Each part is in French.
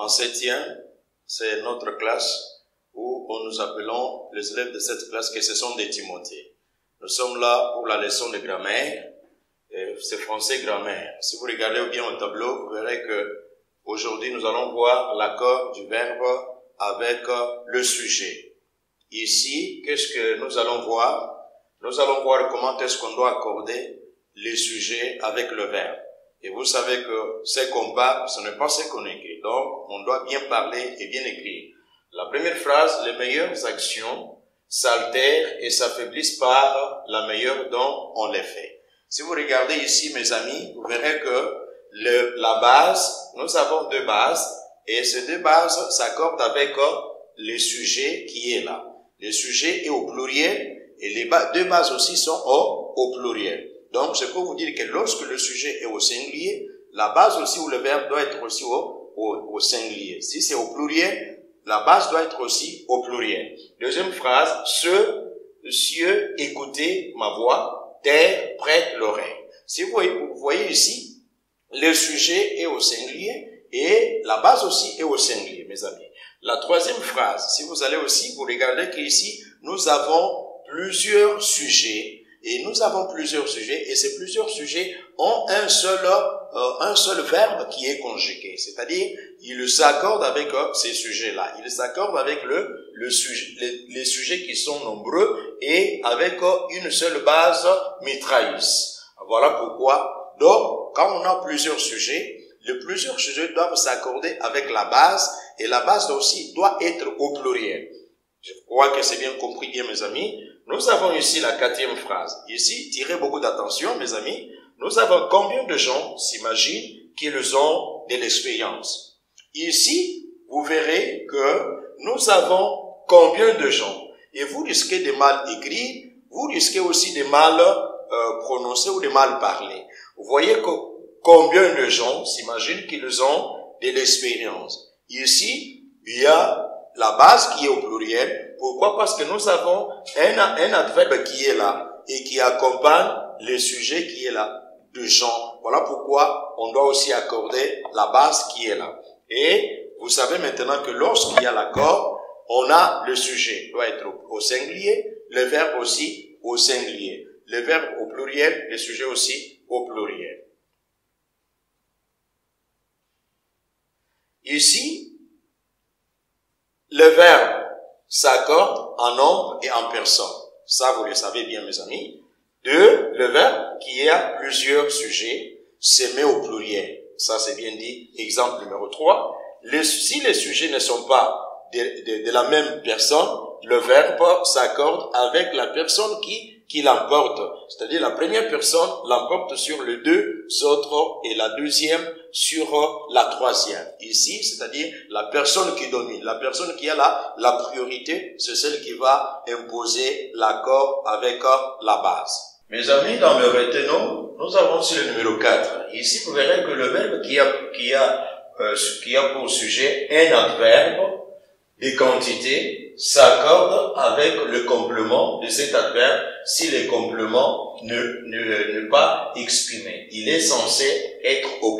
en septième, c'est notre classe où nous appelons les élèves de cette classe que ce sont des Timothées. Nous sommes là pour la leçon de grammaire, c'est français grammaire. Si vous regardez bien au tableau, vous verrez que aujourd'hui nous allons voir l'accord du verbe avec le sujet. Ici, qu'est-ce que nous allons voir? Nous allons voir comment est-ce qu'on doit accorder les sujets avec le verbe. Et vous savez que ce qu'on parle, ce n'est pas ce qu'on écrit. Donc, on doit bien parler et bien écrire. La première phrase, les meilleures actions s'altèrent et s'affaiblissent par la meilleure dont on les fait. Si vous regardez ici, mes amis, vous verrez que la base, nous avons deux bases, et ces deux bases s'accordent avec le sujet qui est là. Le sujet est au pluriel, et les deux bases aussi sont au pluriel. Donc, je peux vous dire que lorsque le sujet est au singulier, la base aussi ou le verbe doit être aussi au singulier. Si c'est au pluriel, la base doit être aussi au pluriel. Deuxième phrase, cieux, écoutez ma voix, terre, prête l'oreille. Si vous voyez ici, le sujet est au singulier et la base aussi est au singulier, mes amis. La troisième phrase, si vous allez aussi, vous regardez qu'ici, nous avons plusieurs sujets. Et nous avons plusieurs sujets, et ces plusieurs sujets ont un seul verbe qui est conjugué. C'est-à-dire, ils s'accordent avec ces sujets-là. Ils s'accordent avec les sujets qui sont nombreux et avec une seule base mitrailleuse. Voilà pourquoi, donc, quand on a plusieurs sujets, les plusieurs sujets doivent s'accorder avec la base, et la base aussi doit être au pluriel. Je crois que c'est bien compris, bien mes amis. Nous avons ici la quatrième phrase. Ici, tirez beaucoup d'attention, mes amis. Nous avons combien de gens s'imaginent qu'ils ont de l'expérience? Ici, vous verrez que nous avons combien de gens. Et vous risquez de mal écrire, vous risquez aussi de mal prononcer ou de mal parler. Vous voyez que combien de gens s'imaginent qu'ils ont de l'expérience. Ici, il y a la base qui est au pluriel. Pourquoi? Parce que nous avons un adverbe qui est là et qui accompagne le sujet qui est là, de gens. Voilà pourquoi on doit aussi accorder la base qui est là. Et vous savez maintenant que lorsqu'il y a l'accord, on a le sujet doit être au singulier, le verbe aussi au singulier, le verbe au pluriel, le sujet aussi au pluriel. Ici, le verbe s'accorde en nombre et en personne. Ça, vous le savez bien, mes amis. Deux, le verbe qui a plusieurs sujets se met au pluriel. Ça, c'est bien dit. Exemple numéro 3. Si les sujets ne sont pas de la même personne, le verbe s'accorde avec la personne qui l'emporte. C'est-à-dire, la première personne l'emporte sur les deux autres et la deuxième sur la troisième. Ici, c'est-à-dire la personne qui domine, la personne qui a la priorité, c'est celle qui va imposer l'accord avec la base. Mes amis, dans le retenons, nous avons aussi le numéro 4. Ici, vous verrez que le verbe qui a pour sujet un adverbe de quantité s'accorde avec le complément de cet adverbe si le complément n'est pas exprimé. Il est censé être au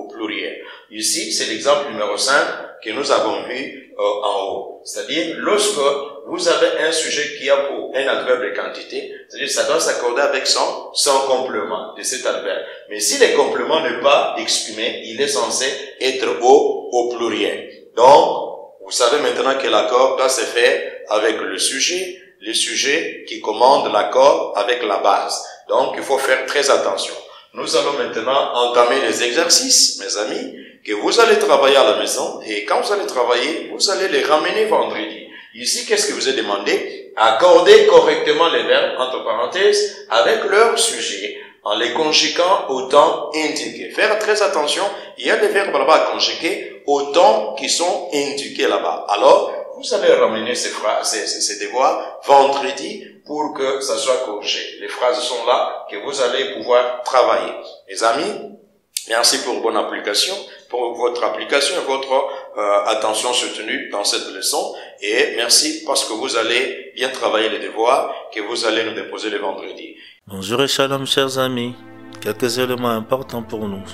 pluriel. Ici, c'est l'exemple numéro 5 que nous avons vu en haut. C'est-à-dire, lorsque vous avez un sujet qui a pour un adverbe de quantité, c'est-à-dire ça doit s'accorder avec son complément de cet adverbe. Mais si le complément n'est pas exprimé, il est censé être au pluriel. Donc, vous savez maintenant que l'accord doit se faire avec le sujet qui commande l'accord avec la base. Donc, il faut faire très attention. Nous allons maintenant entamer les exercices, mes amis, que vous allez travailler à la maison. Et quand vous allez travailler, vous allez les ramener vendredi. Ici, qu'est-ce que vous est demandé? Accorder correctement les verbes, entre parenthèses, avec leur sujet, en les conjuguant au temps indiqué. Faire très attention, il y a des verbes là-bas à conjuguer au temps qui sont indiqués là-bas. Alors, vous allez ramener ces devoirs vendredi pour que ça soit corrigé. Les phrases sont là que vous allez pouvoir travailler. Mes amis, merci pour votre application et votre attention soutenue dans cette leçon. Et merci parce que vous allez bien travailler les devoirs que vous allez nous déposer le vendredi. Bonjour et shalom chers amis. Quelques éléments importants pour nous.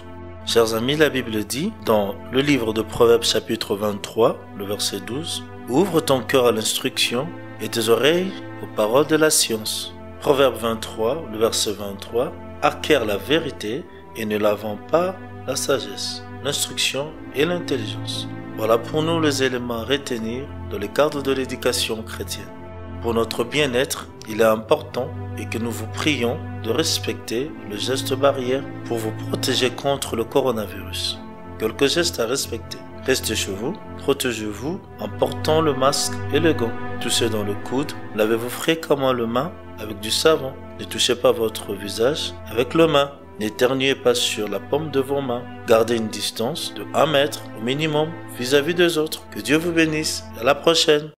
Chers amis, la Bible dit, dans le livre de Proverbes chapitre 23, le verset 12, « Ouvre ton cœur à l'instruction et tes oreilles aux paroles de la science. » Proverbe 23, le verset 23, « Acquiert la vérité et ne la vends pas la sagesse, l'instruction et l'intelligence. » Voilà pour nous les éléments à retenir dans le cadre de l'éducation chrétienne. Pour notre bien-être, il est important et que nous vous prions de respecter le geste barrière pour vous protéger contre le coronavirus. Quelques gestes à respecter. Restez chez vous, protégez-vous en portant le masque et le gant. Touchez dans le coude, lavez-vous fréquemment les mains avec du savon. Ne touchez pas votre visage avec les mains. N'éternuez pas sur la paume de vos mains. Gardez une distance de 1 mètre au minimum vis-à-vis des autres. Que Dieu vous bénisse. À la prochaine.